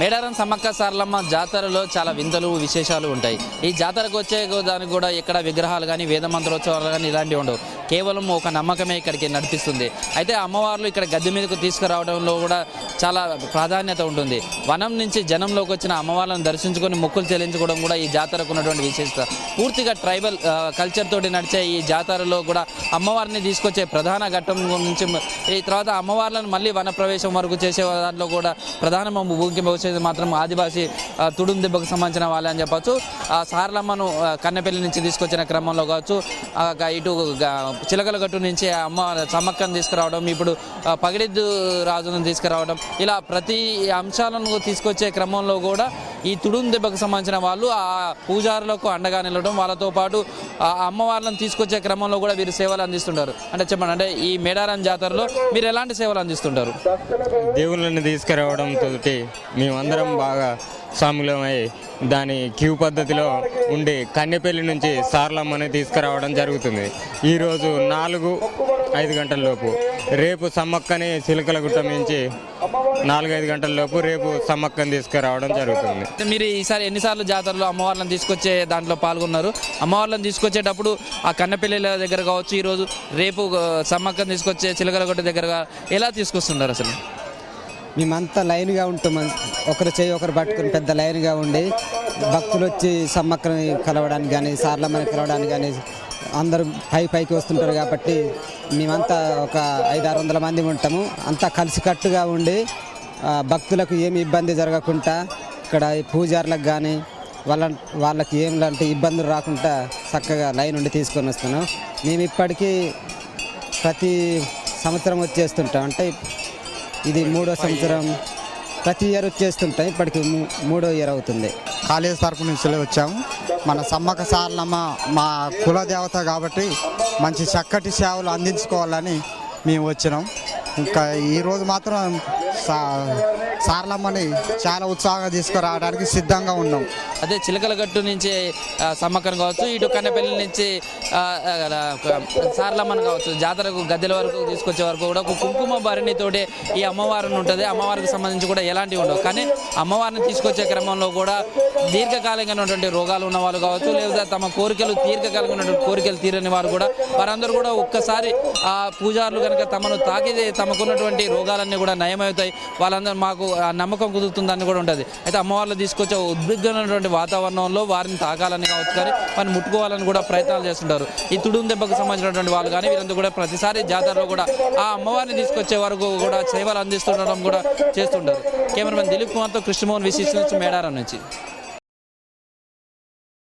మేడారం సమ్మక్క సారలమ్మ జాతరలో చాలా వింతలు విశేషాలు ఉంటాయి. ఈ జాతరకు వచ్చే దానికి కూడా ఎక్కడ విగ్రహాలు కానీ వేద మంత్రోత్సవాలు కానీ ఇలాంటివి ఉండవు. కేవలం ఒక నమ్మకమే ఇక్కడికి నడిపిస్తుంది. అయితే అమ్మవార్లు ఇక్కడ గద్దె మీదకు తీసుకురావడంలో కూడా చాలా ప్రాధాన్యత ఉంటుంది. వనం నుంచి జనంలోకి వచ్చిన అమ్మవార్లను దర్శించుకొని మొక్కులు చెల్లించుకోవడం కూడా ఈ జాతరకు ఉన్నటువంటి విశేషత. పూర్తిగా ట్రైబల్ కల్చర్ తోటి నడిచే ఈ జాతరలో కూడా అమ్మవారిని తీసుకొచ్చే ప్రధాన ఘట్టం నుంచి ఈ తర్వాత అమ్మవార్లను మళ్ళీ వన ప్రవేశం వరకు చేసే దాంట్లో కూడా ప్రధాన భూమికి వచ్చేది మాత్రం ఆదివాసీ తుడుం దెబ్బకు సంబంధించిన వాళ్ళే అని చెప్పచ్చు. సారలమ్మను కన్నెపల్లి నుంచి తీసుకొచ్చిన క్రమంలో కావచ్చు, ఇటు చిలకల గట్టు నుంచి అమ్మ సమ్మక్కను తీసుకురావడం, ఇప్పుడు పగిడిద్దు రాజును తీసుకురావడం, ఇలా ప్రతి అంశాలను తీసుకొచ్చే క్రమంలో కూడా ఈ తుడుం దెబ్బకు సంబంధించిన వాళ్ళు ఆ పూజారులకు అండగా నిలవడం, వాళ్ళతో పాటు అమ్మవార్లను తీసుకొచ్చే క్రమంలో కూడా వీరు సేవలు అందిస్తుంటారు. అంటే చెప్పండి, అంటే ఈ మేడారం జాతరలో మీరు ఎలాంటి సేవలు అందిస్తుంటారు? దేవుళ్ళని తీసుకురావడంతో మేమందరం బాగా సాములమై దాని క్యూ పద్ధతిలో ఉండి కన్నెపల్లి నుంచి సారలమ్మని తీసుకురావడం జరుగుతుంది. ఈరోజు 4-5 గంటల లోపు, రేపు సమ్మక్కని చిలకలగుట్ట నుంచి 4-5 గంటల లోపు రేపు సమ్మక్కని తీసుకురావడం జరుగుతుంది. మీరు ఈసారి ఎన్నిసార్లు జాతరలో అమ్మవార్లను తీసుకొచ్చే దాంట్లో పాల్గొన్నారు? అమ్మవార్లను తీసుకొచ్చేటప్పుడు ఆ కన్నెపల్లిల దగ్గర కావచ్చు, ఈరోజు రేపు సమ్మక్కని తీసుకొచ్చే చిలకలగుట్ట దగ్గర ఎలా తీసుకొస్తున్నారు? అసలు మేమంతా లైన్గా ఉంటాం, ఒకరు చేయి ఒకరు పట్టుకుని పెద్ద లైన్గా ఉండి భక్తులు వచ్చి సమ్మక్కని కలవడానికి కానీ సారలమ్మని కలవడానికి కానీ అందరూ పైకి వస్తుంటారు. కాబట్టి మేమంతా ఒక 500-600 మంది ఉంటాము. అంతా కలిసికట్టుగా ఉండి భక్తులకు ఏమి ఇబ్బంది జరగకుండా ఇక్కడ పూజారులకు కానీ వాళ్ళకి ఏమిలాంటి ఇబ్బందులు రాకుండా చక్కగా లైన్ ఉండి తీసుకొని వస్తున్నాం. మేము ఇప్పటికీ ప్రతి సంవత్సరం వచ్చేస్తుంటాం. అంటే ఇది 3వ సంవత్సరం, ప్రతి ఇయర్ వచ్చేస్తుంటాయి. ఇప్పటికి 3వ ఇయర్ అవుతుంది. కాలేజ్ తరపు నుంచి వచ్చాము. మన సమ్మక్క సారలమ్మ మా కులదేవత కాబట్టి మంచి చక్కటి సేవలు అందించుకోవాలని మేము వచ్చినాం. ఇంకా ఈరోజు మాత్రం సారలమ్మని చాలా ఉత్సాహంగా తీసుకురావడానికి సిద్ధంగా ఉన్నాం. అదే చిలకలగట్టు నుంచి సమ్మక్కను కావచ్చు, ఇటు కన్నెపల్లి నుంచి సారలమ్మను కావచ్చు, జాతరకు గద్దెల వరకు తీసుకొచ్చే వరకు కూడా ఒక కుంకుమ భరణితోటే ఈ అమ్మవారిని ఉంటుంది. అమ్మవారికి సంబంధించి కూడా ఎలాంటివి ఉండవు. కానీ అమ్మవారిని తీసుకొచ్చే క్రమంలో కూడా దీర్ఘకాలికంగా ఉన్నటువంటి రోగాలు ఉన్న వాళ్ళు కావచ్చు, లేదా తమ దీర్ఘకాలికంగా ఉన్నటువంటి కోరికలు తీరని వారు కూడా వారందరూ కూడా ఒక్కసారి ఆ పూజారులు కనుక తమను తాకితే తమకున్నటువంటి రోగాలన్నీ కూడా నయమవుతాయి, వాళ్ళందరూ మాకు నమ్మకం కుదురుతుందని కూడా ఉంటుంది. అయితే అమ్మవార్లు తీసుకొచ్చే ఉద్విగ్నమైనటువంటి వాతావరణంలో వారిని తాకాలని కావచ్చు, కానీ వారిని ముట్టుకోవాలని కూడా ప్రయత్నాలు చేస్తుంటారు. ఈ తుడుం దెబ్బకు సంబంధించినటువంటి వాళ్ళు కానీ వీరందరూ కూడా ప్రతిసారి జాతరలో కూడా ఆ అమ్మవారిని తీసుకొచ్చే వరకు కూడా సేవలు అందిస్తుండడం కూడా చేస్తుంటారు. కెమెరామెన్ దిలీప్ కుమార్తో కృష్ణమోహన్, విశిష్ట నుంచి మేడారం నుంచి.